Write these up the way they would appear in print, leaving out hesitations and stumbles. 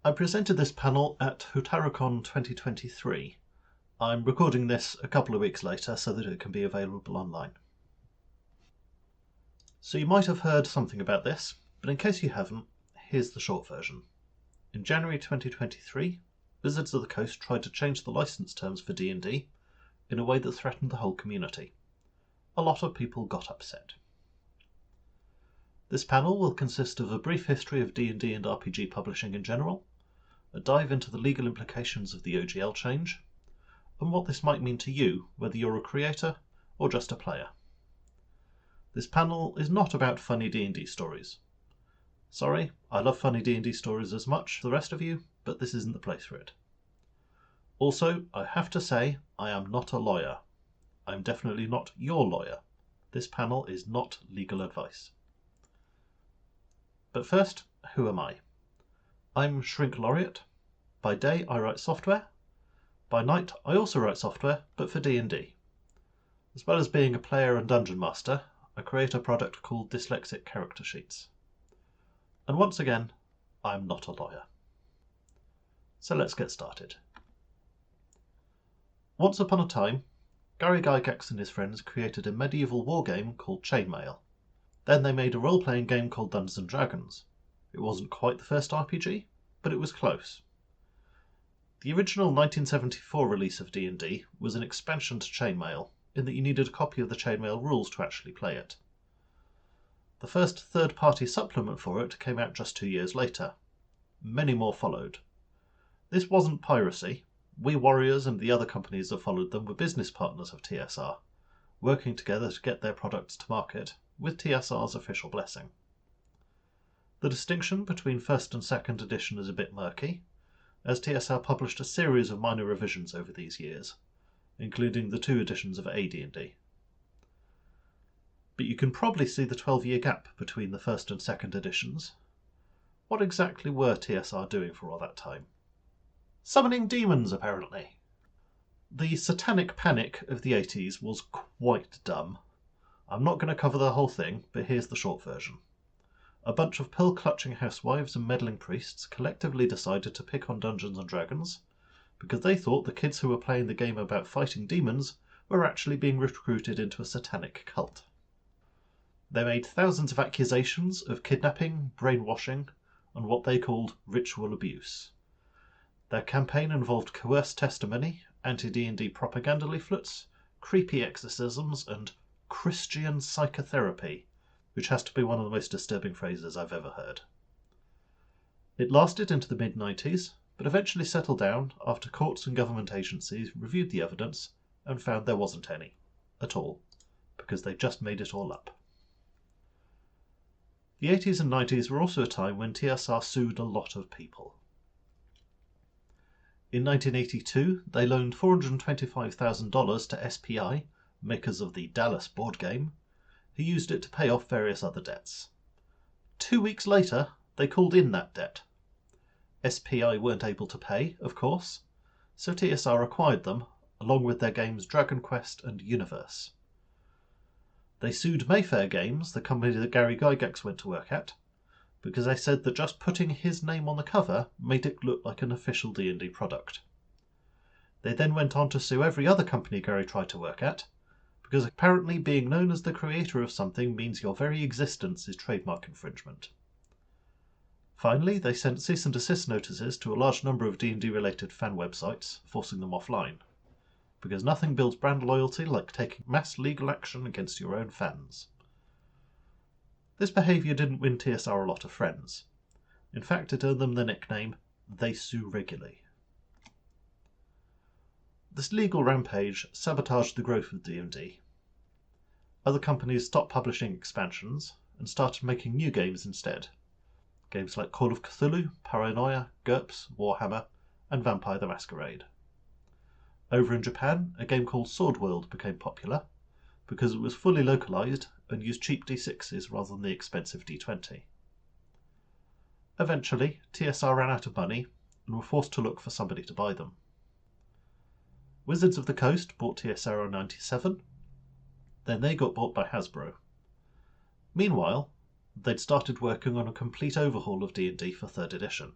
I presented this panel at Hotarucon 2023. I'm recording this a couple of weeks later so that it can be available online. So you might have heard something about this, but in case you haven't, here's the short version. In January 2023, Wizards of the Coast tried to change the license terms for D&D in a way that threatened the whole community. A lot of people got upset. This panel will consist of a brief history of D&D and RPG publishing in general, a dive into the legal implications of the OGL change, and what this might mean to you, whether you're a creator or just a player. This panel is not about funny D&D stories. Sorry, I love funny D&D stories as much as the rest of you, but this isn't the place for it. Also, I have to say, I am not a lawyer. I'm definitely not your lawyer. This panel is not legal advice. But first, who am I? I'm Shrink Laureate. By day, I write software. By night, I also write software, but for D&D. As well as being a player and dungeon master, I create a product called Dyslexic Character Sheets. And once again, I'm not a lawyer. So let's get started. Once upon a time, Gary Gygax and his friends created a medieval wargame called Chainmail. Then they made a role-playing game called Dungeons & Dragons. It wasn't quite the first RPG, but it was close. The original 1974 release of D&D was an expansion to Chainmail, in that you needed a copy of the Chainmail rules to actually play it. The first third-party supplement for it came out just 2 years later. Many more followed. This wasn't piracy. We Warriors and the other companies that followed them were business partners of TSR, working together to get their products to market, with TSR's official blessing. The distinction between first and second edition is a bit murky, as TSR published a series of minor revisions over these years, including the 2 editions of AD&D. But you can probably see the 12-year gap between the first and second editions. What exactly were TSR doing for all that time? Summoning demons, apparently. The satanic panic of the 80s was quite dumb. I'm not going to cover the whole thing, but here's the short version. A bunch of pill-clutching housewives and meddling priests collectively decided to pick on Dungeons & Dragons because they thought the kids who were playing the game about fighting demons were actually being recruited into a satanic cult. They made thousands of accusations of kidnapping, brainwashing, and what they called ritual abuse. Their campaign involved coerced testimony, anti-D&D propaganda leaflets, creepy exorcisms, and Christian psychotherapy, which has to be one of the most disturbing phrases I've ever heard. It lasted into the mid-90s, but eventually settled down after courts and government agencies reviewed the evidence and found there wasn't any, at all, because they just made it all up. The 80s and 90s were also a time when TSR sued a lot of people. In 1982, they loaned $425,000 to SPI, makers of the Dallas board game, who used it to pay off various other debts. 2 weeks later, they called in that debt. SPI weren't able to pay, of course, so TSR acquired them, along with their games Dragon Quest and Universe. They sued Mayfair Games, the company that Gary Gygax went to work at, because they said that just putting his name on the cover made it look like an official D&D product. They then went on to sue every other company Gary tried to work at, because apparently being known as the creator of something means your very existence is trademark infringement. Finally, they sent cease and desist notices to a large number of D&D related fan websites, forcing them offline, because nothing builds brand loyalty like taking mass legal action against your own fans. This behaviour didn't win TSR a lot of friends. In fact, it earned them the nickname, They Sue Regularly. This legal rampage sabotaged the growth of D&D. Other companies stopped publishing expansions and started making new games instead. Games like Call of Cthulhu, Paranoia, GURPS, Warhammer, and Vampire the Masquerade. Over in Japan, a game called Sword World became popular because it was fully localized and used cheap D6s rather than the expensive D20. Eventually, TSR ran out of money and were forced to look for somebody to buy them. Wizards of the Coast bought TSR in '97, then they got bought by Hasbro. Meanwhile, they'd started working on a complete overhaul of D&D for 3rd edition.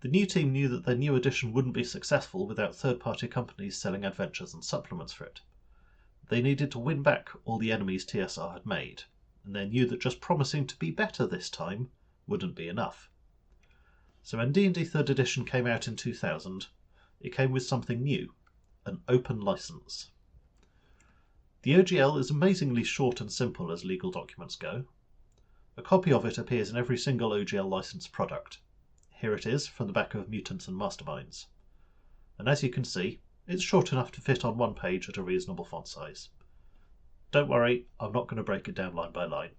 The new team knew that their new edition wouldn't be successful without third-party companies selling adventures and supplements for it. They needed to win back all the enemies TSR had made, and they knew that just promising to be better this time wouldn't be enough. So when D&D 3rd edition came out in 2000, it came with something new, an open license. The OGL is amazingly short and simple as legal documents go. A copy of it appears in every single OGL licensed product. Here it is from the back of Mutants and Masterminds. And as you can see, it's short enough to fit on one page at a reasonable font size. Don't worry, I'm not going to break it down line by line.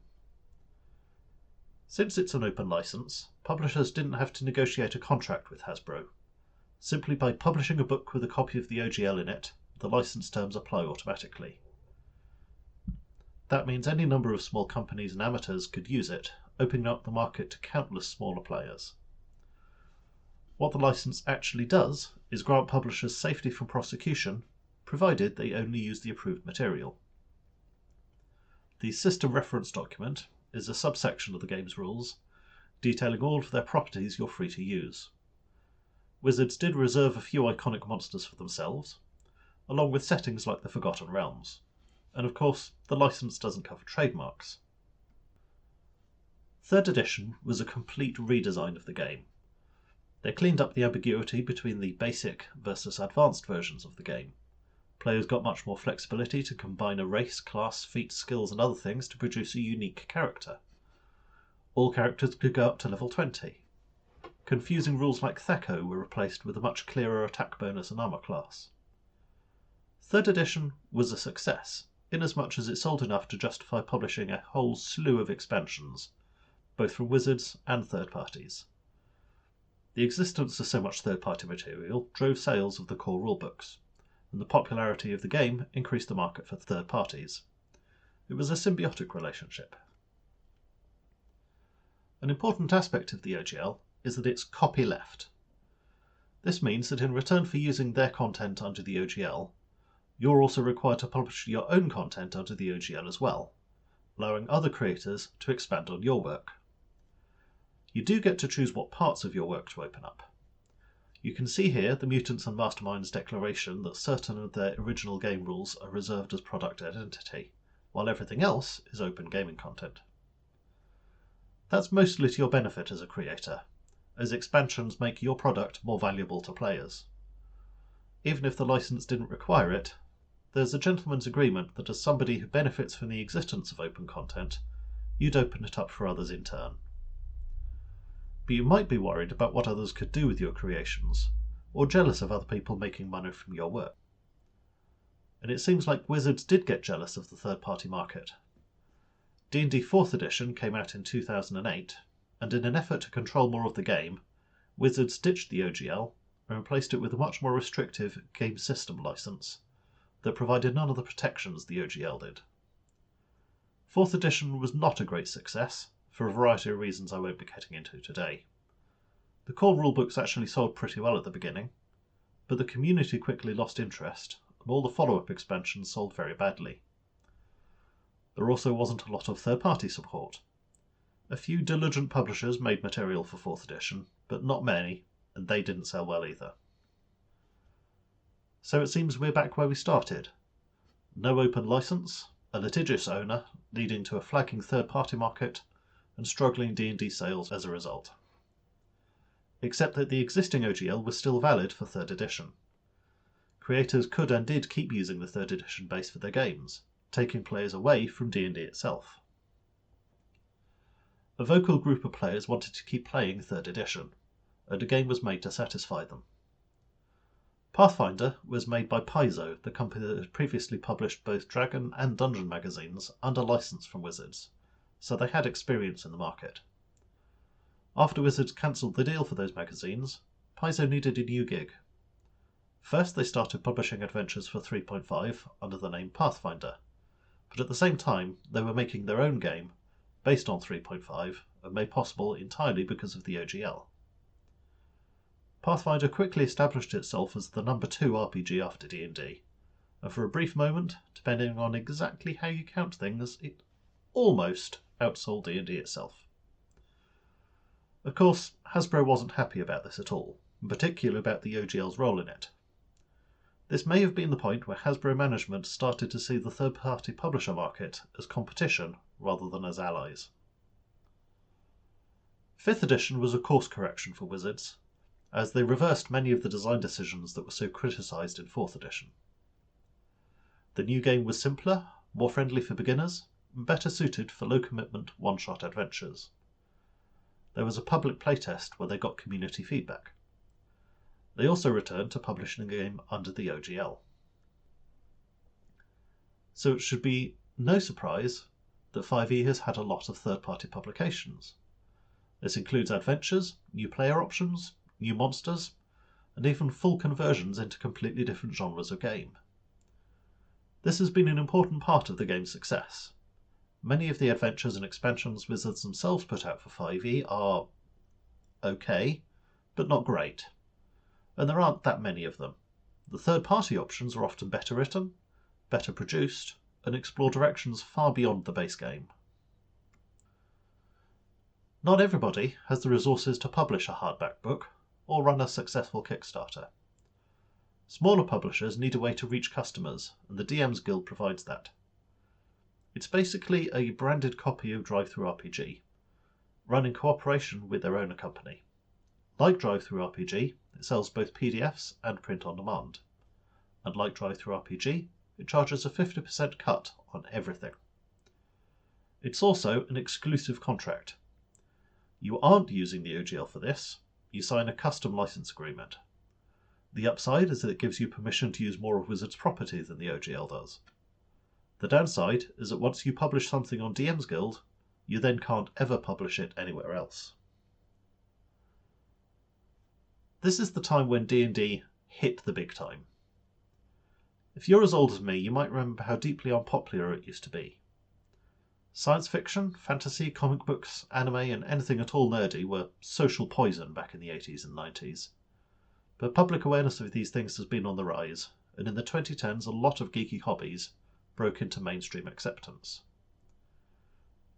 Since it's an open license, publishers didn't have to negotiate a contract with Hasbro. Simply by publishing a book with a copy of the OGL in it, the license terms apply automatically. That means any number of small companies and amateurs could use it, opening up the market to countless smaller players. What the license actually does is grant publishers safety from prosecution, provided they only use the approved material. The system reference document is a subsection of the game's rules, detailing all of their properties you're free to use. Wizards did reserve a few iconic monsters for themselves, along with settings like the Forgotten Realms. And of course, the license doesn't cover trademarks. 3rd edition was a complete redesign of the game. They cleaned up the ambiguity between the basic versus advanced versions of the game. Players got much more flexibility to combine a race, class, feat, skills and other things to produce a unique character. All characters could go up to level 20. Confusing rules like Thaco were replaced with a much clearer attack bonus and armor class. 3rd edition was a success, inasmuch as it sold enough to justify publishing a whole slew of expansions, both from Wizards and third parties. The existence of so much third-party material drove sales of the core rulebooks, and the popularity of the game increased the market for third parties. It was a symbiotic relationship. An important aspect of the OGL is that it's copyleft. This means that in return for using their content under the OGL, you're also required to publish your own content under the OGL as well, allowing other creators to expand on your work. You do get to choose what parts of your work to open up. You can see here the Mutants and Masterminds declaration that certain of their original game rules are reserved as product identity, while everything else is open gaming content. That's mostly to your benefit as a creator, as expansions make your product more valuable to players. Even if the license didn't require it, there's a gentleman's agreement that as somebody who benefits from the existence of open content, you'd open it up for others in turn. But you might be worried about what others could do with your creations, or jealous of other people making money from your work. And it seems like Wizards did get jealous of the third-party market. D&D 4th edition came out in 2008, and in an effort to control more of the game, Wizards ditched the OGL and replaced it with a much more restrictive game system license that provided none of the protections the OGL did. 4th edition was not a great success, for a variety of reasons I won't be getting into today. The core rulebooks actually sold pretty well at the beginning, but the community quickly lost interest, and all the follow-up expansions sold very badly. There also wasn't a lot of third-party support. A few diligent publishers made material for 4th edition, but not many, and they didn't sell well either. So it seems we're back where we started. No open license, a litigious owner, leading to a flagging third-party market, and struggling D&D sales as a result. Except that the existing OGL was still valid for 3rd edition. Creators could and did keep using the 3rd edition base for their games, taking players away from D&D itself. A vocal group of players wanted to keep playing 3rd edition, and a game was made to satisfy them. Pathfinder was made by Paizo, the company that had previously published both Dragon and Dungeon magazines under license from Wizards, so they had experience in the market. After Wizards cancelled the deal for those magazines, Paizo needed a new gig. First they started publishing adventures for 3.5 under the name Pathfinder, but at the same time they were making their own game based on 3.5 and made possible entirely because of the OGL. Pathfinder quickly established itself as the number 2 RPG after D&D, and for a brief moment, depending on exactly how you count things, it almost outsold D&D itself. Of course, Hasbro wasn't happy about this at all, and particularly about the OGL's role in it. This may have been the point where Hasbro management started to see the third-party publisher market as competition rather than as allies. 5th edition was a course correction for Wizards, as they reversed many of the design decisions that were so criticised in 4th edition. The new game was simpler, more friendly for beginners, and better suited for low-commitment, one-shot adventures. There was a public playtest where they got community feedback. They also returned to publishing the game under the OGL. So it should be no surprise that 5e has had a lot of third-party publications. This includes adventures, new player options, new monsters, and even full conversions into completely different genres of game. This has been an important part of the game's success. Many of the adventures and expansions Wizards themselves put out for 5e are okay, but not great. And there aren't that many of them. The third-party options are often better written, better produced, and explore directions far beyond the base game. Not everybody has the resources to publish a hardback book or run a successful Kickstarter. Smaller publishers need a way to reach customers, and the DM's Guild provides that. It's basically a branded copy of DriveThruRPG, run in cooperation with their owner company. Like DriveThruRPG, it sells both PDFs and print on demand. And like DriveThruRPG, it charges a 50% cut on everything. It's also an exclusive contract. You aren't using the OGL for this, you sign a custom license agreement. The upside is that it gives you permission to use more of Wizards' property than the OGL does. The downside is that once you publish something on DM's Guild, you then can't ever publish it anywhere else. This is the time when D&D hit the big time. If you're as old as me, you might remember how deeply unpopular it used to be. Science fiction, fantasy, comic books, anime, and anything at all nerdy were social poison back in the 80s and 90s. But public awareness of these things has been on the rise, and in the 2010s a lot of geeky hobbies broke into mainstream acceptance.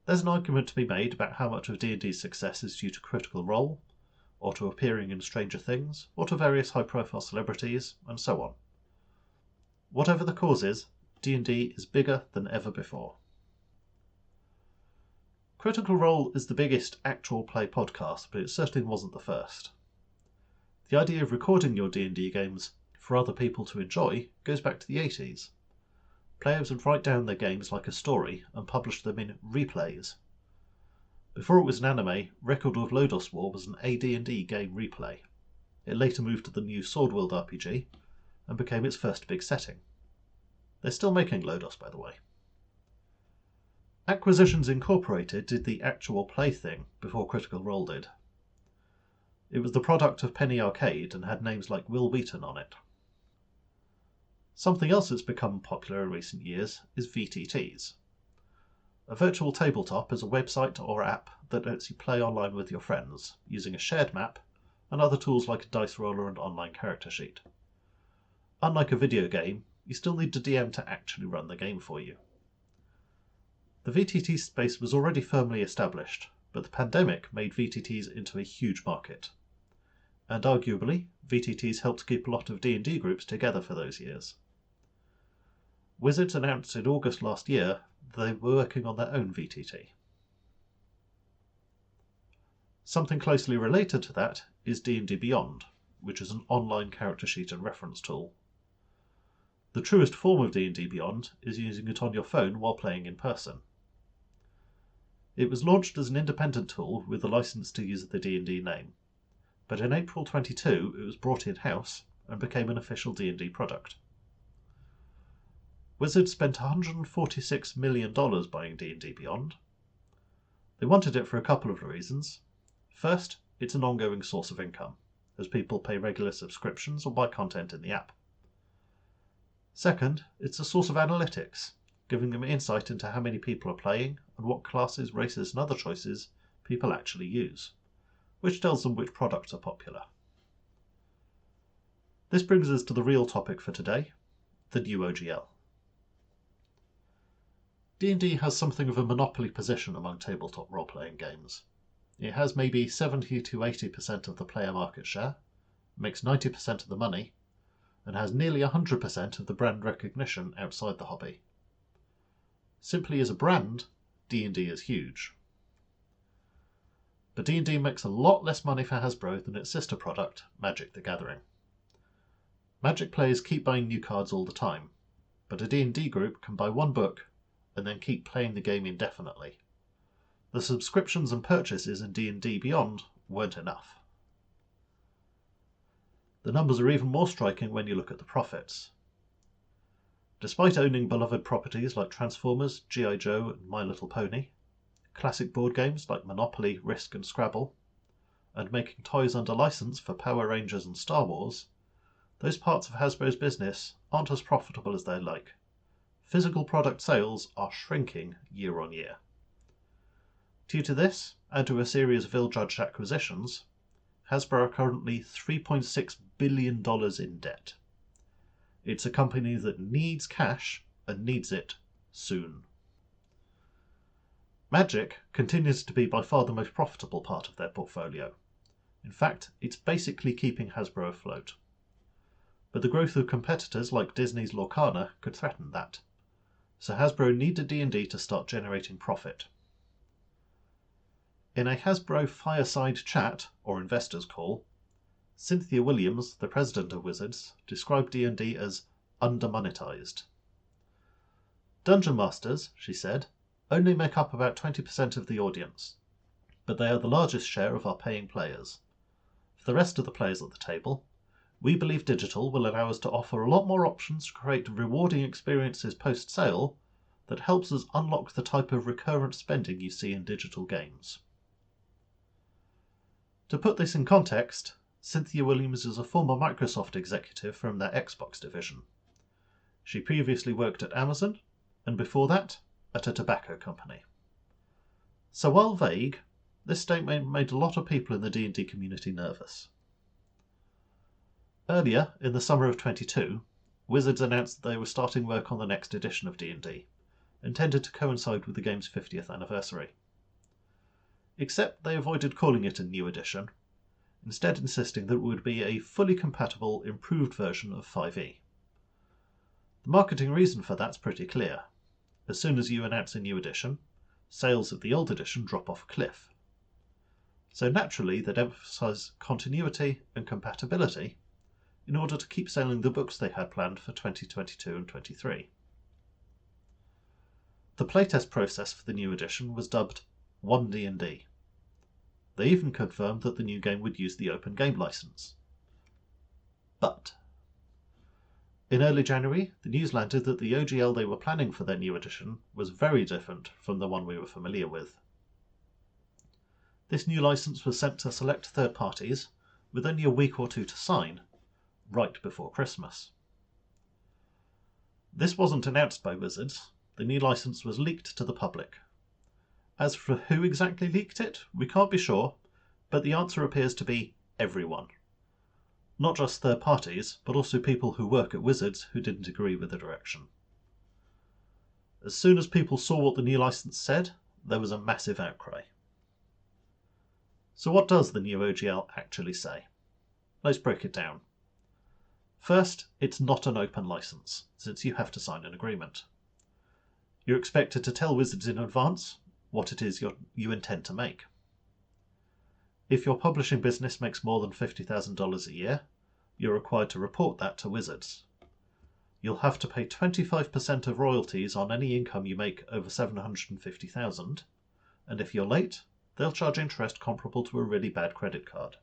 There's an argument to be made about how much of D&D's success is due to Critical Role, or to appearing in Stranger Things, or to various high-profile celebrities, and so on. Whatever the cause is, D&D is bigger than ever before. Critical Role is the biggest actual play podcast, but it certainly wasn't the first. The idea of recording your D&D games for other people to enjoy goes back to the 80s. Players would write down their games like a story and publish them in replays. Before it was an anime, Record of Lodoss War was an AD&D game replay. It later moved to the new Swordworld RPG and became its first big setting. They're still making Lodoss, by the way. Acquisitions Incorporated did the actual play thing before Critical Role did. It was the product of Penny Arcade and had names like Will Wheaton on it. Something else that's become popular in recent years is VTTs. A virtual tabletop is a website or app that lets you play online with your friends, using a shared map and other tools like a dice roller and online character sheet. Unlike a video game, you still need a DM to actually run the game for you. The VTT space was already firmly established, but the pandemic made VTTs into a huge market. And arguably, VTTs helped keep a lot of D&D groups together for those years. Wizards announced in August last year that they were working on their own VTT. Something closely related to that is D&D Beyond, which is an online character sheet and reference tool. The truest form of D&D Beyond is using it on your phone while playing in person. It was launched as an independent tool with the license to use the D&D name, but in April 2022 it was brought in-house and became an official D&D product. Wizards spent $146 million buying D&D Beyond. They wanted it for a couple of reasons. First, it's an ongoing source of income, as people pay regular subscriptions or buy content in the app. Second, it's a source of analytics, giving them insight into how many people are playing and what classes, races, and other choices people actually use, which tells them which products are popular. This brings us to the real topic for today, the new OGL. D&D has something of a monopoly position among tabletop role-playing games. It has maybe 70 to 80% of the player market share, makes 90% of the money, and has nearly 100% of the brand recognition outside the hobby. Simply as a brand, D&D is huge. But D&D makes a lot less money for Hasbro than its sister product, Magic the Gathering. Magic players keep buying new cards all the time, but a D&D group can buy one book and then keep playing the game indefinitely. The subscriptions and purchases in D&D Beyond weren't enough. The numbers are even more striking when you look at the profits. Despite owning beloved properties like Transformers, G.I. Joe and My Little Pony, classic board games like Monopoly, Risk and Scrabble, and making toys under license for Power Rangers and Star Wars, those parts of Hasbro's business aren't as profitable as they'd like. Physical product sales are shrinking year on year. Due to this, and to a series of ill-judged acquisitions, Hasbro are currently $3.6 billion in debt. It's a company that needs cash and needs it soon. Magic continues to be by far the most profitable part of their portfolio. In fact, it's basically keeping Hasbro afloat. But the growth of competitors like Disney's Lorcana could threaten that, so Hasbro needed D&D to start generating profit. In a Hasbro fireside chat, or investors call, Cynthia Williams, the president of Wizards, described D&D as undermonetized. Dungeon Masters, she said, only make up about 20% of the audience, but they are the largest share of our paying players. For the rest of the players at the table, we believe digital will allow us to offer a lot more options to create rewarding experiences post-sale that helps us unlock the type of recurrent spending you see in digital games. To put this in context, Cynthia Williams is a former Microsoft executive from their Xbox division. She previously worked at Amazon, and before that, at a tobacco company. So while vague, this statement made a lot of people in the D&D community nervous. Earlier, in the summer of 22, Wizards announced that they were starting work on the next edition of D&D, intended to coincide with the game's 50th anniversary. Except they avoided calling it a new edition, instead insisting that it would be a fully compatible, improved version of 5e. The marketing reason for that's pretty clear. As soon as you announce a new edition, sales of the old edition drop off a cliff. So naturally they'd emphasise continuity and compatibility in order to keep selling the books they had planned for 2022 and 23. The playtest process for the new edition was dubbed 1D&D. They even confirmed that the new game would use the Open Game license. But in early January, the news landed that the OGL they were planning for their new edition was very different from the one we were familiar with. This new license was sent to select third parties, with only a week or two to sign, right before Christmas. This wasn't announced by Wizards. The new license was leaked to the public. As for who exactly leaked it, we can't be sure, but the answer appears to be everyone. Not just third parties, but also people who work at Wizards who didn't agree with the direction. As soon as people saw what the new license said, there was a massive outcry. So what does the new OGL actually say? Let's break it down. First, it's not an open license, since you have to sign an agreement. You're expected to tell Wizards in advance what it is you intend to make. If your publishing business makes more than $50,000 a year, you're required to report that to Wizards. You'll have to pay 25% of royalties on any income you make over $750,000, and if you're late, they'll charge interest comparable to a really bad credit card.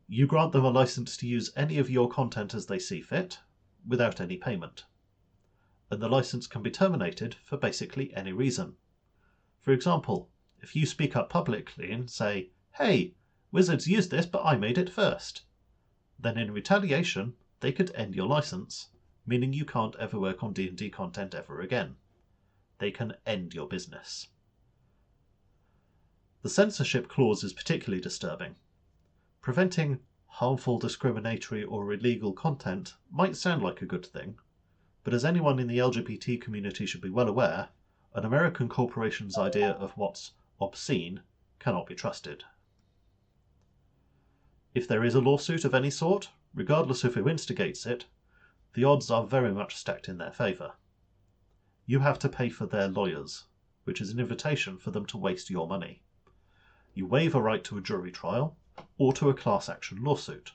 You grant them a license to use any of your content as they see fit, without any payment. And the license can be terminated for basically any reason. For example, if you speak up publicly and say, "Hey, Wizards used this, but I made it first," then in retaliation, they could end your license, meaning you can't ever work on D&D content ever again. They can end your business. The censorship clause is particularly disturbing. Preventing harmful, discriminatory, or illegal content might sound like a good thing, but as anyone in the LGBT community should be well aware, an American corporation's idea of what's obscene, cannot be trusted. If there is a lawsuit of any sort, regardless of who instigates it, the odds are very much stacked in their favour. You have to pay for their lawyers, which is an invitation for them to waste your money. You waive a right to a jury trial or to a class action lawsuit.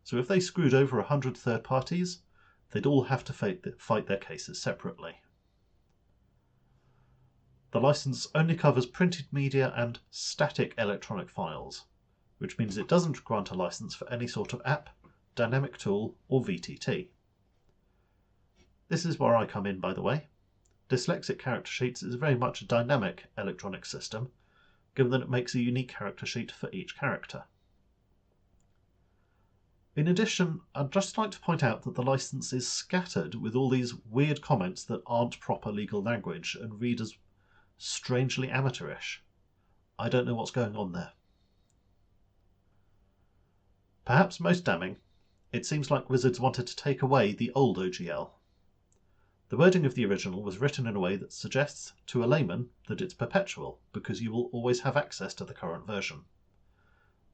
So if they screwed over 100 third parties, they'd all have to fight their cases separately. The license only covers printed media and static electronic files, which means it doesn't grant a license for any sort of app, dynamic tool, or VTT. This is where I come in, by the way. Dyslexic Character Sheets is very much a dynamic electronic system, given that it makes a unique character sheet for each character. In addition, I'd just like to point out that the license is scattered with all these weird comments that aren't proper legal language and read as strangely amateurish. I don't know what's going on there. Perhaps most damning, it seems like Wizards wanted to take away the old OGL. The wording of the original was written in a way that suggests to a layman that it's perpetual because you will always have access to the current version.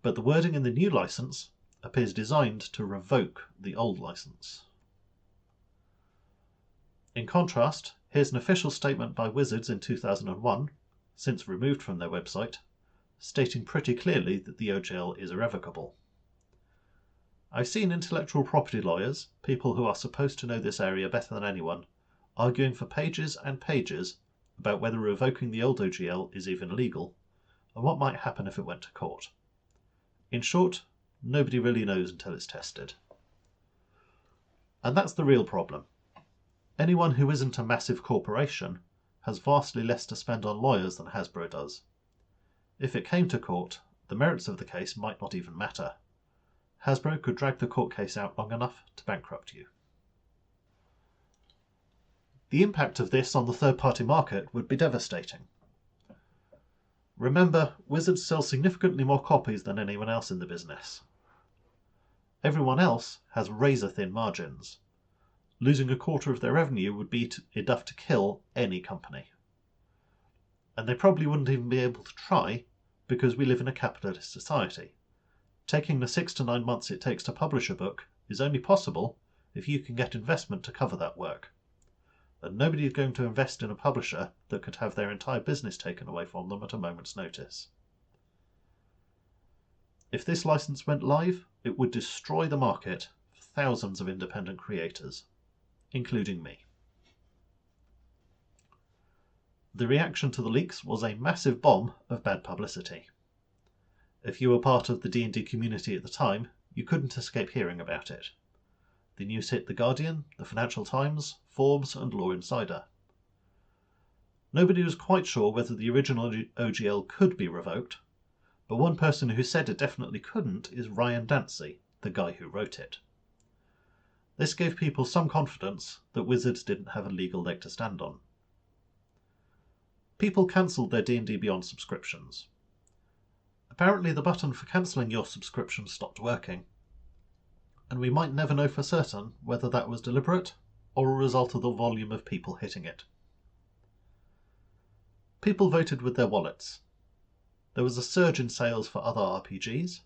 But the wording in the new license appears designed to revoke the old license. In contrast, here's an official statement by Wizards in 2001, since removed from their website, stating pretty clearly that the OGL is irrevocable. I've seen intellectual property lawyers, people who are supposed to know this area better than anyone, arguing for pages and pages about whether revoking the old OGL is even legal, and what might happen if it went to court. In short, nobody really knows until it's tested. And that's the real problem. Anyone who isn't a massive corporation has vastly less to spend on lawyers than Hasbro does. If it came to court, the merits of the case might not even matter. Hasbro could drag the court case out long enough to bankrupt you. The impact of this on the third-party market would be devastating. Remember, Wizards sells significantly more copies than anyone else in the business. Everyone else has razor-thin margins. Losing a quarter of their revenue would be enough to kill any company. And they probably wouldn't even be able to try because we live in a capitalist society. Taking the 6 to 9 months it takes to publish a book is only possible if you can get investment to cover that work. And nobody is going to invest in a publisher that could have their entire business taken away from them at a moment's notice. If this license went live, it would destroy the market for thousands of independent creators, including me. The reaction to the leaks was a massive bomb of bad publicity. If you were part of the D&D community at the time, you couldn't escape hearing about it. The news hit The Guardian, the Financial Times, Forbes and Law Insider. Nobody was quite sure whether the original OGL could be revoked, but one person who said it definitely couldn't is Ryan Dancy, the guy who wrote it. This gave people some confidence that Wizards didn't have a legal leg to stand on. People cancelled their D&D Beyond subscriptions. Apparently the button for cancelling your subscription stopped working, and we might never know for certain whether that was deliberate or a result of the volume of people hitting it. People voted with their wallets. There was a surge in sales for other RPGs.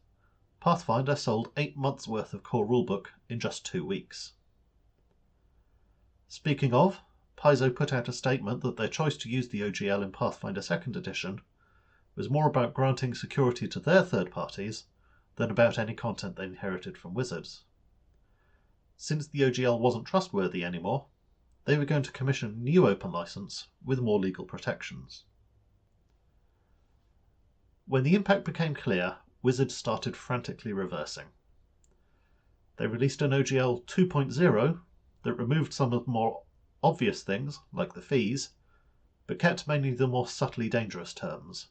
Pathfinder sold 8 months' worth of core rulebook in just 2 weeks. Speaking of, Paizo put out a statement that their choice to use the OGL in Pathfinder 2nd edition was more about granting security to their third parties than about any content they inherited from Wizards. Since the OGL wasn't trustworthy anymore, they were going to commission a new open license with more legal protections. When the impact became clear, Wizards started frantically reversing. They released an OGL 2.0 that removed some of the more obvious things, like the fees, but kept mainly the more subtly dangerous terms.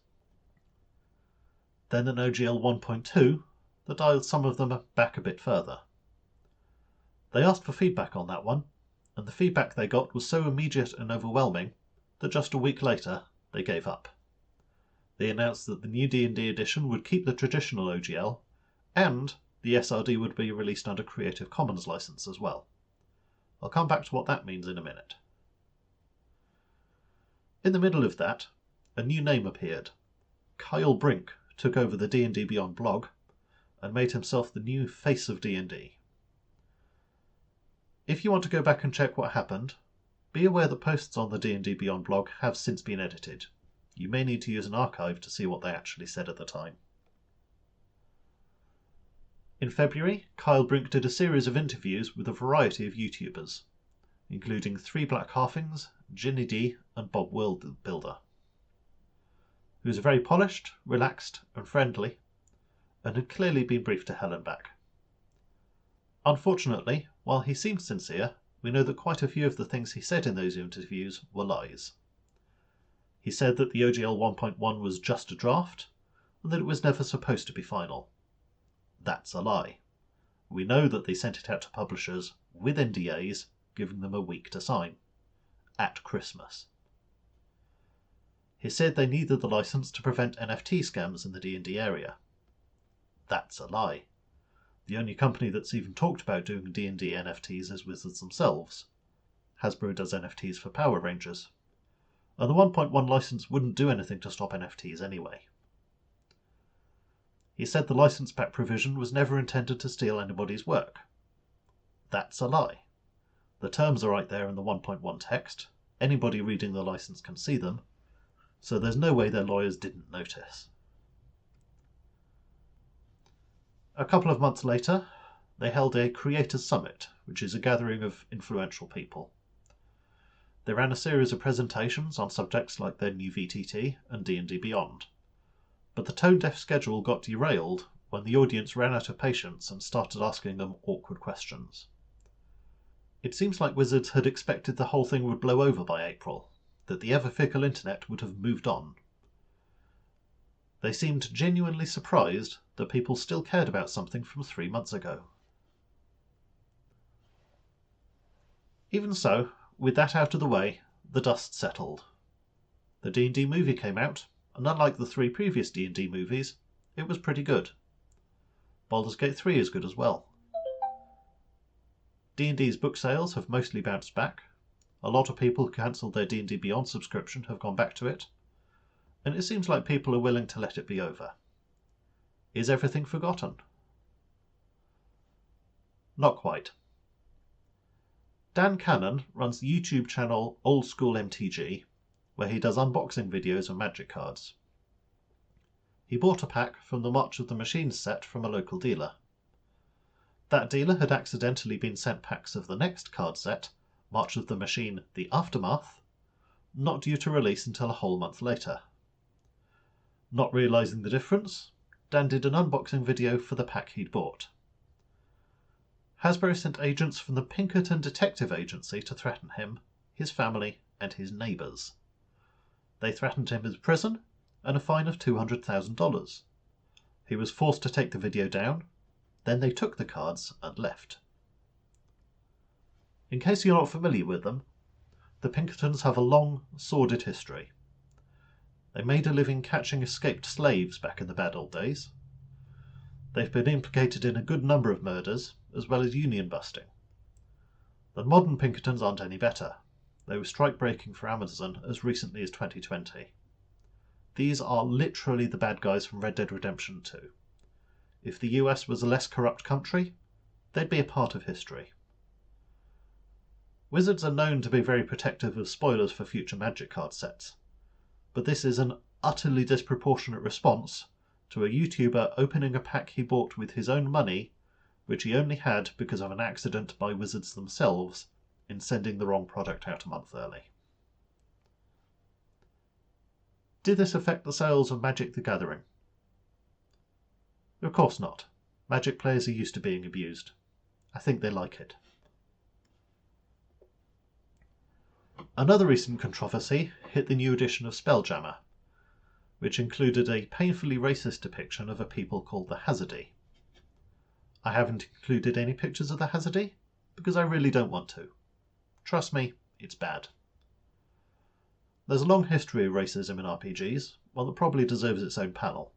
Then an OGL 1.2 that dialed some of them back a bit further. They asked for feedback on that one, and the feedback they got was so immediate and overwhelming that just a week later they gave up. They announced that the new D&D edition would keep the traditional OGL, and the SRD would be released under Creative Commons license as well. I'll come back to what that means in a minute. In the middle of that, a new name appeared, Kyle Brink took over the D&D Beyond blog and made himself the new face of D&D. If you want to go back and check what happened, be aware that posts on the D&D Beyond blog have since been edited. You may need to use an archive to see what they actually said at the time. In February, Kyle Brink did a series of interviews with a variety of YouTubers, including 3 Black Halflings, Ginny D, and Bob Worldbuilder. He was very polished, relaxed, and friendly, and had clearly been briefed to hell and back. Unfortunately, while he seemed sincere, we know that quite a few of the things he said in those interviews were lies. He said that the OGL 1.1 was just a draft, and that it was never supposed to be final. That's a lie. We know that they sent it out to publishers with NDAs, giving them a week to sign. At Christmas. He said they needed the license to prevent NFT scams in the D&D area. That's a lie. The only company that's even talked about doing D&D NFTs is Wizards themselves. Hasbro does NFTs for Power Rangers. And the 1.1 license wouldn't do anything to stop NFTs anyway. He said the license back provision was never intended to steal anybody's work. That's a lie. The terms are right there in the 1.1 text. Anybody reading the license can see them, so there's no way their lawyers didn't notice. A couple of months later, they held a Creators Summit, which is a gathering of influential people. They ran a series of presentations on subjects like their new VTT and D&D Beyond. But the tone-deaf schedule got derailed when the audience ran out of patience and started asking them awkward questions. It seems like Wizards had expected the whole thing would blow over by April, that the ever-fickle internet would have moved on. They seemed genuinely surprised that people still cared about something from 3 months ago. Even so, with that out of the way, the dust settled. The D&D movie came out, and unlike the 3 previous D&D movies, it was pretty good. Baldur's Gate 3 is good as well. D&D's book sales have mostly bounced back. A lot of people who cancelled their D&D Beyond subscription have gone back to it, and it seems like people are willing to let it be over. Is everything forgotten? Not quite. Dan Cannon runs the YouTube channel Old School MTG, where he does unboxing videos of Magic cards. He bought a pack from the March of the Machines set from a local dealer. That dealer had accidentally been sent packs of the next card set, March of the Machine The Aftermath, not due to release until a whole month later. Not realising the difference, Dan did an unboxing video for the pack he'd bought. Hasbro sent agents from the Pinkerton Detective Agency to threaten him, his family, and his neighbours. They threatened him with prison and a fine of $200,000. He was forced to take the video down, then they took the cards and left. In case you're not familiar with them, the Pinkertons have a long, sordid history. They made a living catching escaped slaves back in the bad old days. They've been implicated in a good number of murders, as well as union busting. The modern Pinkertons aren't any better. They were strike-breaking for Amazon as recently as 2020. These are literally the bad guys from Red Dead Redemption 2. If the US was a less corrupt country, they'd be a part of history. Wizards are known to be very protective of spoilers for future Magic card sets, but this is an utterly disproportionate response to a YouTuber opening a pack he bought with his own money, which he only had because of an accident by Wizards themselves in sending the wrong product out a month early. Did this affect the sales of Magic the Gathering? Of course not. Magic players are used to being abused. I think they like it. Another recent controversy hit the new edition of Spelljammer, which included a painfully racist depiction of a people called the Hazardy. I haven't included any pictures of the Hazardy because I really don't want to. Trust me, it's bad. There's a long history of racism in RPGs, one that probably deserves its own panel.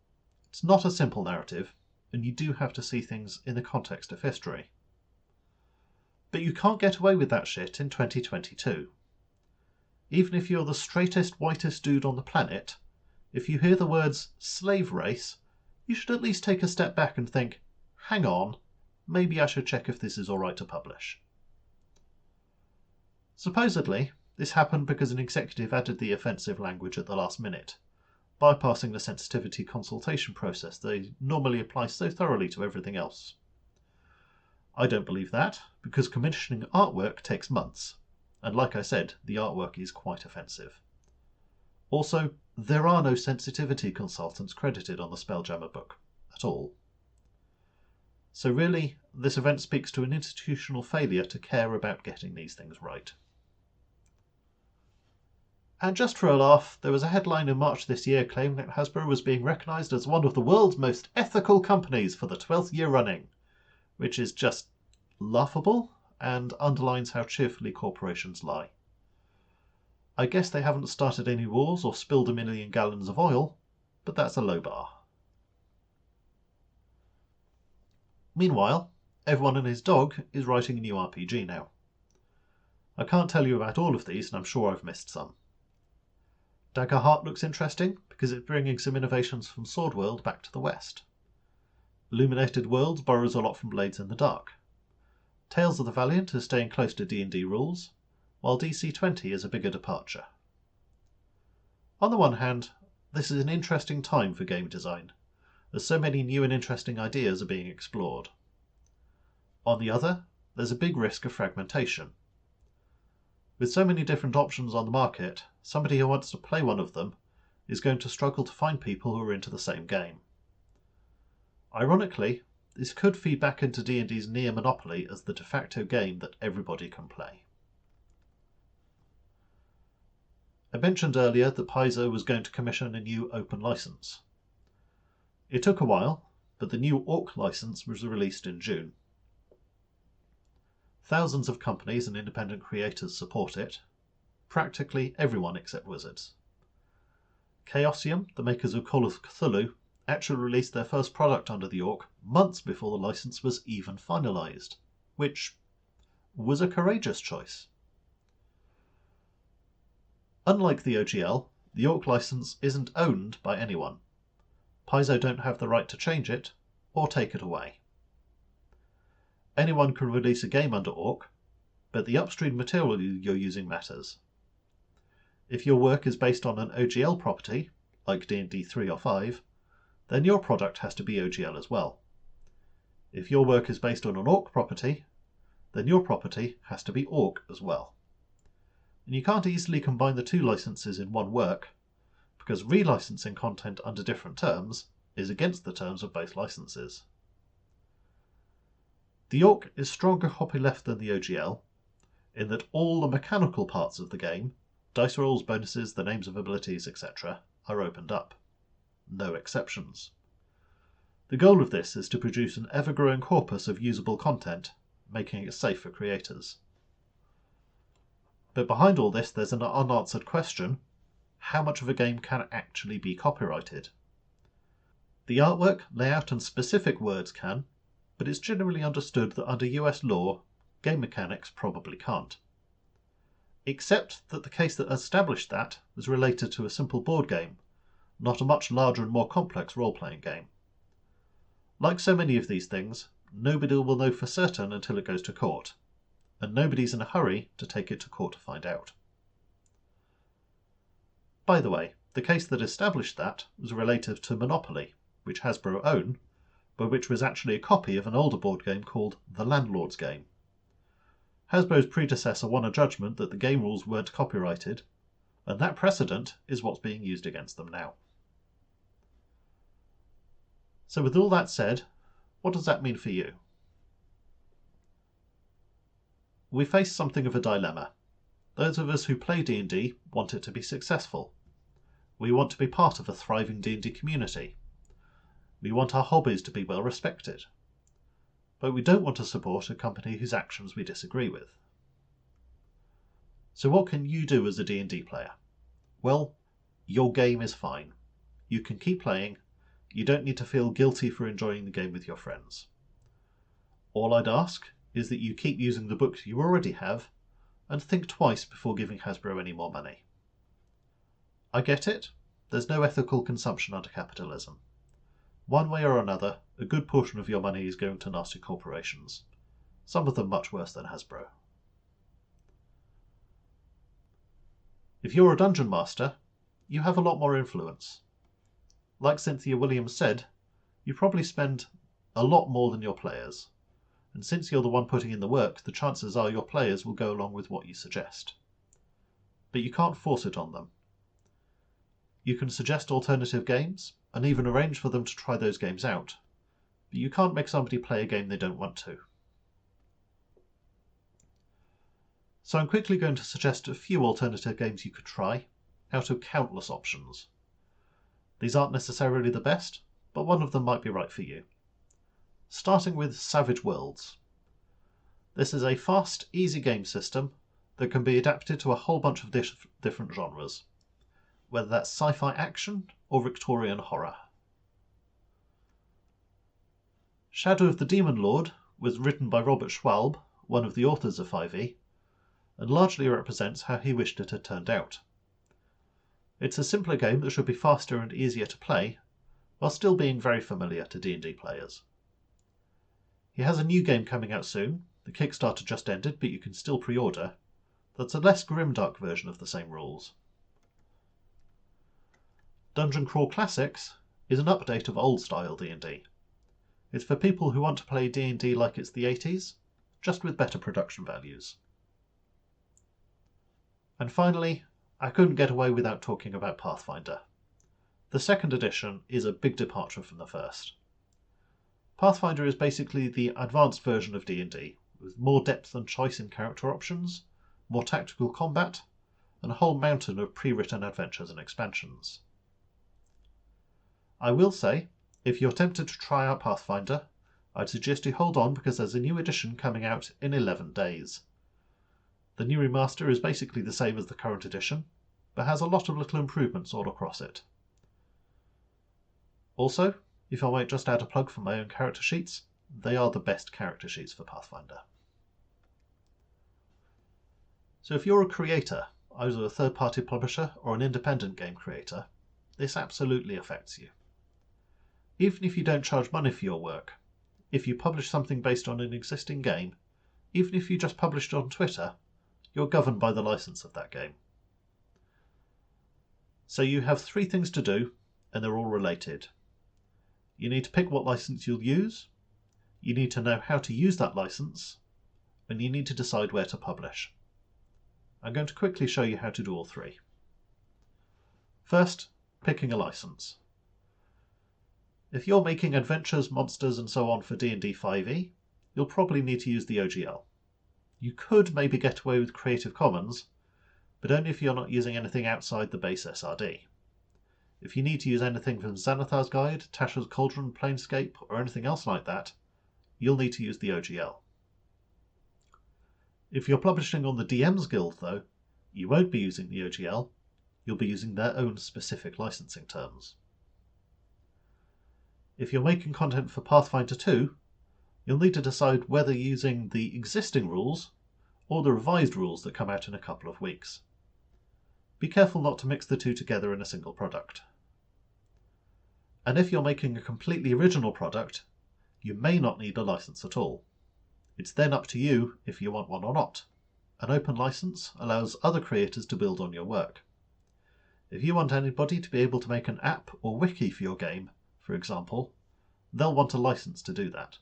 It's not a simple narrative, and you do have to see things in the context of history. But you can't get away with that shit in 2022. Even if you're the straightest, whitest dude on the planet, if you hear the words slave race, you should at least take a step back and think, hang on, maybe I should check if this is alright to publish. Supposedly, this happened because an executive added the offensive language at the last minute, bypassing the sensitivity consultation process they normally apply so thoroughly to everything else. I don't believe that, because commissioning artwork takes months, and like I said, the artwork is quite offensive. Also, there are no sensitivity consultants credited on the Spelljammer book, at all. So really, this event speaks to an institutional failure to care about getting these things right. And just for a laugh, there was a headline in March this year claiming that Hasbro was being recognised as one of the world's most ethical companies for the 12th year running, which is just laughable and underlines how cheerfully corporations lie. I guess they haven't started any wars or spilled 1 million gallons of oil, but that's a low bar. Meanwhile, everyone and his dog is writing a new RPG now. I can't tell you about all of these, and I'm sure I've missed some. Daggerheart looks interesting because it's bringing some innovations from Sword World back to the West. Illuminated Worlds borrows a lot from Blades in the Dark. Tales of the Valiant is staying close to D&D rules, while DC-20 is a bigger departure. On the one hand, this is an interesting time for game design, as so many new and interesting ideas are being explored. On the other, there's a big risk of fragmentation. With so many different options on the market, somebody who wants to play one of them is going to struggle to find people who are into the same game. Ironically, this could feed back into D&D's near monopoly as the de facto game that everybody can play. I mentioned earlier that Paizo was going to commission a new open license. It took a while, but the new Orc license was released in June. Thousands of companies and independent creators support it, practically everyone except Wizards. Chaosium, the makers of Call of Cthulhu, actually released their first product under the Orc months before the license was even finalised, which was a courageous choice. Unlike the OGL, the Orc license isn't owned by anyone. Paizo don't have the right to change it or take it away. Anyone can release a game under Orc, but the upstream material you're using matters. If your work is based on an OGL property, like D&D 3 or 5, then your product has to be OGL as well. If your work is based on an Orc property, then your property has to be Orc as well. And you can't easily combine the two licenses in one work, because relicensing content under different terms is against the terms of both licenses. The Orc is stronger copyleft than the OGL, in that all the mechanical parts of the game, dice rolls, bonuses, the names of abilities, etc., are opened up. No exceptions. The goal of this is to produce an ever-growing corpus of usable content, making it safe for creators. But behind all this there's an unanswered question: how much of a game can actually be copyrighted? The artwork, layout and specific words can, but it's generally understood that under US law, game mechanics probably can't. Except that the case that established that was related to a simple board game, not a much larger and more complex role-playing game. Like so many of these things, nobody will know for certain until it goes to court, and nobody's in a hurry to take it to court to find out. By the way, the case that established that was related to Monopoly, which Hasbro own, but which was actually a copy of an older board game called The Landlord's Game. Hasbro's predecessor won a judgment that the game rules weren't copyrighted, and that precedent is what's being used against them now. So with all that said, what does that mean for you? We face something of a dilemma. Those of us who play D&D want it to be successful. We want to be part of a thriving D&D community. We want our hobbies to be well respected. But we don't want to support a company whose actions we disagree with. So what can you do as a D&D player? Well, your game is fine. You can keep playing. You don't need to feel guilty for enjoying the game with your friends. All I'd ask is that you keep using the books you already have and think twice before giving Hasbro any more money. I get it. there's no ethical consumption under capitalism. One way or another, a good portion of your money is going to nasty corporations, some of them much worse than Hasbro. If you're a dungeon master, you have a lot more influence. Like Cynthia Williams said, you probably spend a lot more than your players, and since you're the one putting in the work, the chances are your players will go along with what you suggest. But you can't force it on them. You can suggest alternative games, and even arrange for them to try those games out, but you can't make somebody play a game they don't want to. So I'm quickly going to suggest a few alternative games you could try, out of countless options. These aren't necessarily the best, but one of them might be right for you. Starting with Savage Worlds. This is a fast, easy game system that can be adapted to a whole bunch of different genres, whether that's sci-fi action or Victorian horror. Shadow of the Demon Lord was written by Robert Schwalb, one of the authors of 5e, and largely represents how he wished it had turned out. It's a simpler game that should be faster and easier to play, while still being very familiar to D&D players. He has a new game coming out soon. The Kickstarter just ended, but you can still pre-order. That's a less grimdark version of the same rules. Dungeon Crawl Classics is an update of old-style D&D. It's for people who want to play D&D like it's the 80s, just with better production values. And finally, I couldn't get away without talking about Pathfinder. The second edition is a big departure from the first. Pathfinder is basically the advanced version of D&D, with more depth and choice in character options, more tactical combat, and a whole mountain of pre-written adventures and expansions. I will say, if you're tempted to try out Pathfinder, I'd suggest you hold on because there's a new edition coming out in 11 days. The new remaster is basically the same as the current edition, but has a lot of little improvements all across it. Also, if I might just add a plug for my own character sheets, they are the best character sheets for Pathfinder. So if you're a creator, either a third-party publisher or an independent game creator, this absolutely affects you. Even if you don't charge money for your work, if you publish something based on an existing game, even if you just published it on Twitter, you're governed by the license of that game. So you have 3 things to do, and they're all related. You need to pick what license you'll use, you need to know how to use that license, and you need to decide where to publish. I'm going to quickly show you how to do all 3. First, picking a license. If you're making adventures, monsters and so on for D&D 5e, you'll probably need to use the OGL. You could maybe get away with Creative Commons, but only if you're not using anything outside the base SRD. If you need to use anything from Xanathar's Guide, Tasha's Cauldron, Planescape, or anything else like that, you'll need to use the OGL. If you're publishing on the DM's Guild, though, you won't be using the OGL, you'll be using their own specific licensing terms. If you're making content for Pathfinder 2, you'll need to decide whether using the existing rules or the revised rules that come out in a couple of weeks. Be careful not to mix the two together in a single product. And if you're making a completely original product, you may not need a license at all. It's then up to you if you want one or not. An open license allows other creators to build on your work. If you want anybody to be able to make an app or wiki for your game, for example, they'll want a license to do that.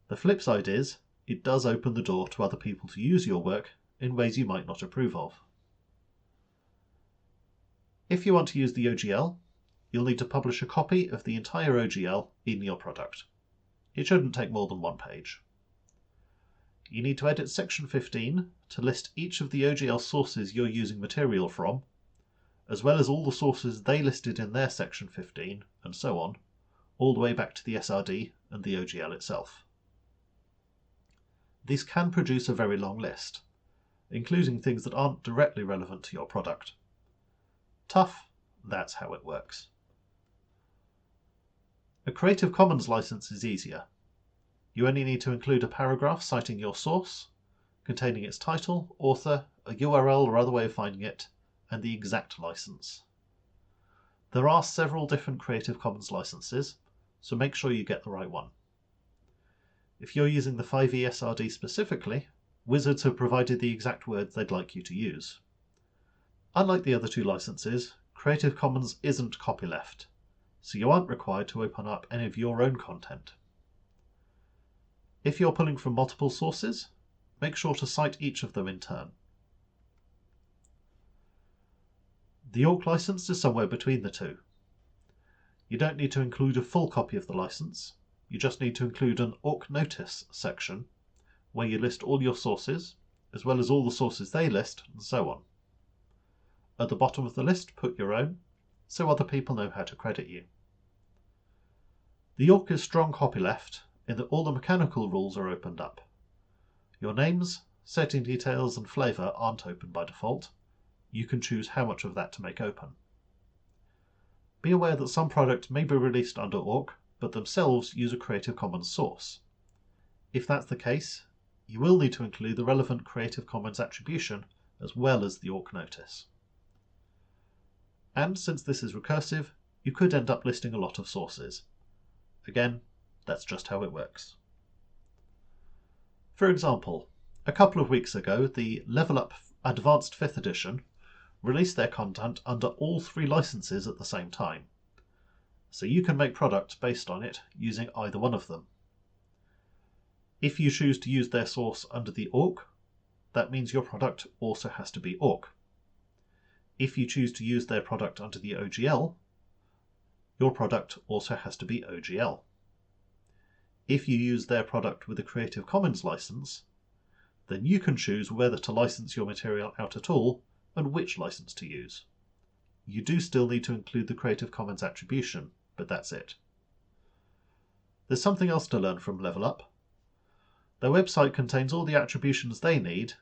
The flip side is, it does open the door to other people to use your work in ways you might not approve of. If you want to use the OGL, you'll need to publish a copy of the entire OGL in your product. It shouldn't take more than 1 page. You need to edit section 15 to list each of the OGL sources you're using material from, as well as all the sources they listed in their section 15, and so on, all the way back to the SRD and the OGL itself. These can produce a very long list, including things that aren't directly relevant to your product. Tough, that's how it works. A Creative Commons license is easier. You only need to include a paragraph citing your source, containing its title, author, a URL or other way of finding it, and the exact license. There are several different Creative Commons licenses, so make sure you get the right one. If you're using the 5e-SRD specifically, Wizards have provided the exact words they'd like you to use. Unlike the other two licenses, Creative Commons isn't copyleft, so you aren't required to open up any of your own content. If you're pulling from multiple sources, make sure to cite each of them in turn. The ORC license is somewhere between the two. You don't need to include a full copy of the license, you just need to include an ORC notice section where you list all your sources, as well as all the sources they list, and so on. At the bottom of the list, put your own, so other people know how to credit you. The ORC is strong copyleft in that all the mechanical rules are opened up. Your names, setting details, and flavour aren't open by default. You can choose how much of that to make open. Be aware that some products may be released under ORC, but themselves use a Creative Commons source. If that's the case, you will need to include the relevant Creative Commons attribution as well as the ORC notice. And since this is recursive, you could end up listing a lot of sources. Again, that's just how it works. For example, a couple of weeks ago, the Level Up Advanced 5th edition released their content under all 3 licenses at the same time, so you can make products based on it using either one of them. If you choose to use their source under the ORC, that means your product also has to be ORC. If you choose to use their product under the OGL, your product also has to be OGL. If you use their product with a Creative Commons license, then you can choose whether to license your material out at all and which license to use. You do still need to include the Creative Commons attribution, but that's it. There's something else to learn from Level Up. Their website contains all the attributions they need,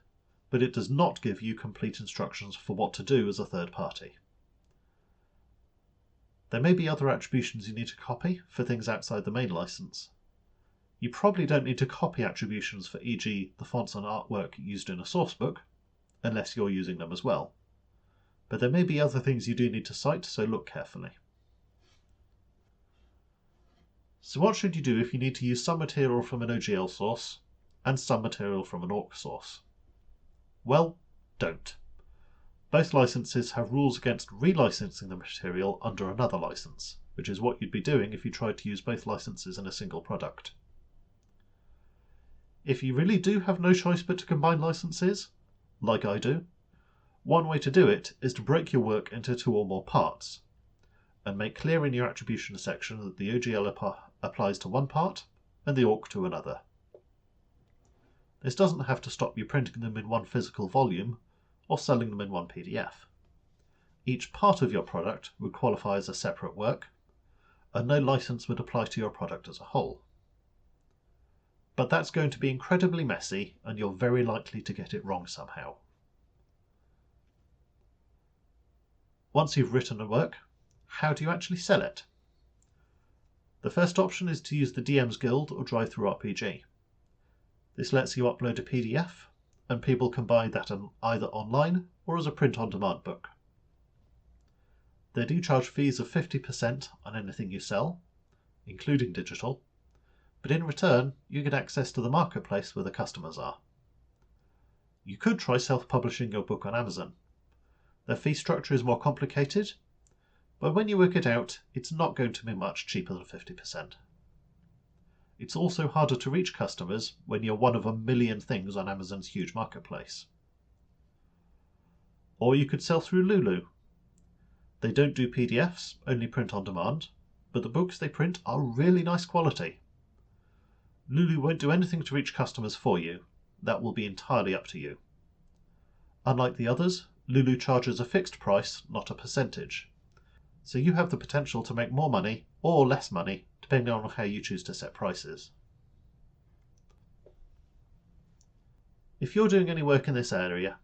but it does not give you complete instructions for what to do as a third party. There may be other attributions you need to copy for things outside the main license. You probably don't need to copy attributions for, e.g., the fonts and artwork used in a sourcebook, unless you're using them as well. But there may be other things you do need to cite, so look carefully. So what should you do if you need to use some material from an OGL source and some material from an ORC source? Well, don't. Both licenses have rules against relicensing the material under another license, which is what you'd be doing if you tried to use both licenses in a single product. If you really do have no choice but to combine licenses, like I do, one way to do it is to break your work into 2 or more parts, and make clear in your attribution section that the OGL applies to one part and the ORC to another. This doesn't have to stop you printing them in one physical volume or selling them in one PDF. Each part of your product would qualify as a separate work, and no license would apply to your product as a whole. But that's going to be incredibly messy, and you're very likely to get it wrong somehow. Once you've written a work, how do you actually sell it? The first option is to use the DM's Guild or Drive-Thru-RPG. This lets you upload a PDF, and people can buy that either online or as a print-on-demand book. They do charge fees of 50% on anything you sell, including digital, but in return you get access to the marketplace where the customers are. You could try self-publishing your book on Amazon. Their fee structure is more complicated, but when you work it out, it's not going to be much cheaper than 50%. It's also harder to reach customers when you're one of a million things on Amazon's huge marketplace. Or you could sell through Lulu. They don't do PDFs, only print on demand, but the books they print are really nice quality. Lulu won't do anything to reach customers for you. That will be entirely up to you. Unlike the others, Lulu charges a fixed price, not a percentage. So you have the potential to make more money or less money, depending on how you choose to set prices. If you're doing any work in this area,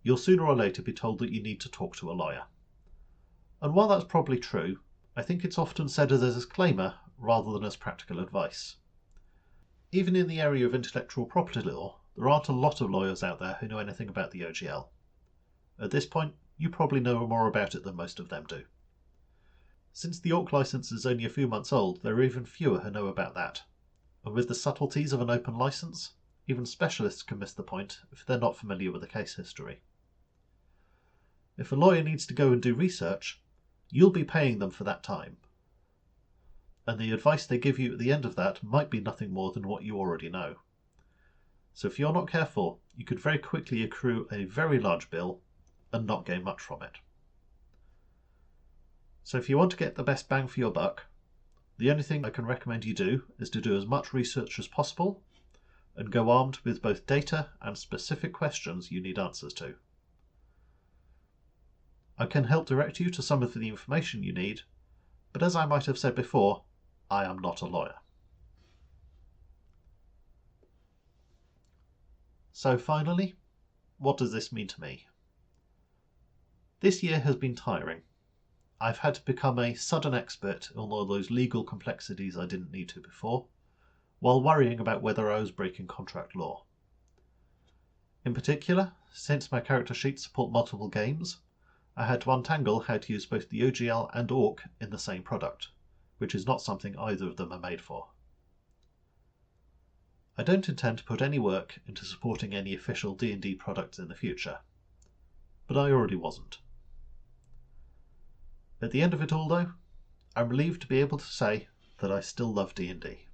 you'll sooner or later be told that you need to talk to a lawyer. And while that's probably true, I think it's often said as a disclaimer rather than as practical advice. Even in the area of intellectual property law, there aren't a lot of lawyers out there who know anything about the OGL. At this point, you probably know more about it than most of them do. Since the Orc license is only a few months old, there are even fewer who know about that. And with the subtleties of an open license, even specialists can miss the point if they're not familiar with the case history. If a lawyer needs to go and do research, you'll be paying them for that time. And the advice they give you at the end of that might be nothing more than what you already know. So if you're not careful, you could very quickly accrue a very large bill and not gain much from it. So if you want to get the best bang for your buck, the only thing I can recommend you do is to do as much research as possible and go armed with both data and specific questions you need answers to. I can help direct you to some of the information you need, but as I might have said before, I am not a lawyer. So finally, what does this mean to me? This year has been tiring. I've had to become a sudden expert on all those legal complexities I didn't need to before, while worrying about whether I was breaking contract law. In particular, since my character sheets support multiple games, I had to untangle how to use both the OGL and Orc in the same product, which is not something either of them are made for. I don't intend to put any work into supporting any official D&D products in the future, but I already wasn't. At the end of it all though, I'm relieved to be able to say that I still love D&D.